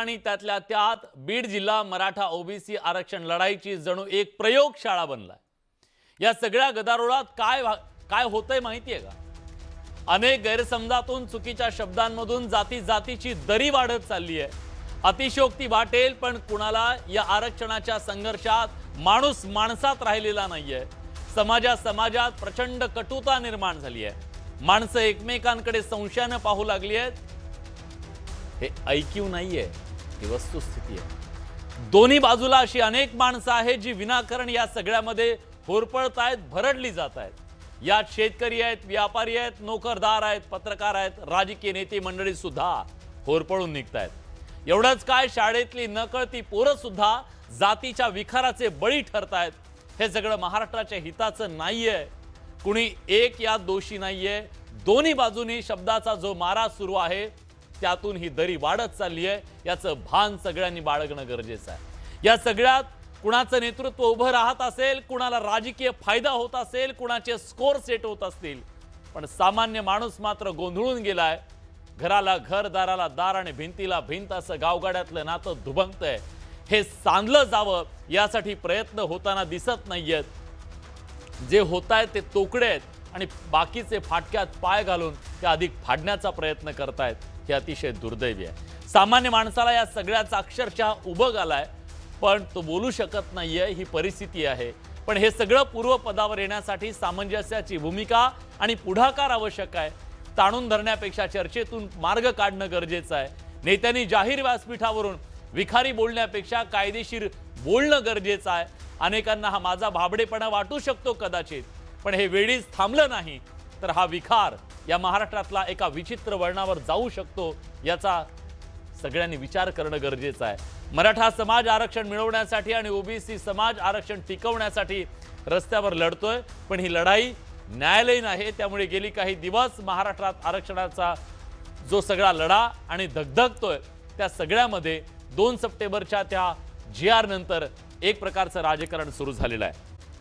आणि त्यातल्या त्यात बीड जिल्हा मराठा ओबीसी आरक्षण लढाईची जणू एक प्रयोगशाळा बनलाय। या सगळ्या गदारोळात काय होतंय माहितीये का? अनेक गैरसमजातून, चुकीच्या शब्दांमधून जातीची दरी वाढत चालली आहे। अतिशयोक्ती वाटेल, पण कुणाला या आरक्षणाच्या संघर्षात माणूस माणसात राहिलेला नाहीये। समाजात प्रचंड कटुता निर्माण झाली आहे। माणसं एकमेकांकडे संशयाने पाहू लागली आहेत। हे ऐकीव नाहीये, ही वस्तुस्थिती आहे। दोन्ही बाजूला अशी अनेक माणसं आहेत जी विनाकारण या सगळ्यामध्ये होरपळतायत, भरडली जात आहेत। यात शेतकरी आहेत, व्यापारी आहेत, नोकरदार आहेत, पत्रकार आहेत, राजकीय नेते मंडळी सुद्धा होरपळून निघतायत। एवढंच काय, शाळेतली नकळती पोरं सुद्धा जातीच्या विखाराचे बळी ठरतायत। हे सगळं महाराष्ट्राच्या हिताचं नाहीये। कुणी एक यात दोषी नाहीये। दोन्ही बाजूनी शब्दाचा जो मारा सुरू आहे त्यातून ही दरी वाढत चालली आहे। याचं भान सगळ्यांनी बाळगणं गरजेचं आहे। या सगळ्यात कुणाचं नेतृत्व उभं राहत असेल, कुणाला राजकीय फायदा होत असेल, कुणाचे स्कोर सेट होत असतील, पण सामान्य माणूस मात्र गोंधळून गेलाय। घराला घर, दाराला दार आणि भिंतीला भिंत असं गावगाड्यातलं नातं दुभंगतंय। हे सांधलं जावं यासाठी प्रयत्न होताना दिसत नाहीयेत। जे होतायत ते तोकडे आहेत आणि बाकीचे फाटक्यात पाय घालून ते अधिक फाडण्याचा प्रयत्न करतायत। हे अतिशय दुर्दैवी आहे। सामान्य माणसाला या सगळ्याचा अक्षरशः उभं आलाय, पण तो बोलू शकत नाहीये, ही परिस्थिती आहे। पण हे सगळं पूर्वपदावर येण्यासाठी सामंजस्याची भूमिका आणि पुढाकार आवश्यक आहे। ताणून धरण्यापेक्षा चर्चेतून मार्ग काढणं गरजेचं आहे। नेत्यांनी जाहीर व्यासपीठावरून विखारी बोलण्यापेक्षा कायदेशीर बोलणं गरजेचं आहे। अनेकांना हा माझा भाबडेपणा वाटू शकतो कदाचित, पण हे वेळीच थांबलं नाही तर हा विखार या महाराष्ट्रातला एका विचित्र वळणावर जाऊ शकतो। याचा सगळ्यांनी विचार करणं गरजेचं आहे। मराठा समाज आरक्षण मिळवण्यासाठी आणि ओबीसी समाज आरक्षण टिकवण्यासाठी रस्त्यावर लढतोय, पण ही लढाई न्यायालयीन आहे। त्यामुळे गेली काही दिवस महाराष्ट्रात आरक्षणाचा जो सगळा लढा आणि धगधगतोय त्या सगळ्यामध्ये 2 सप्टेंबरच्या त्या GR नंतर एक प्रकारचं राजकारण सुरू झालेलं आहे।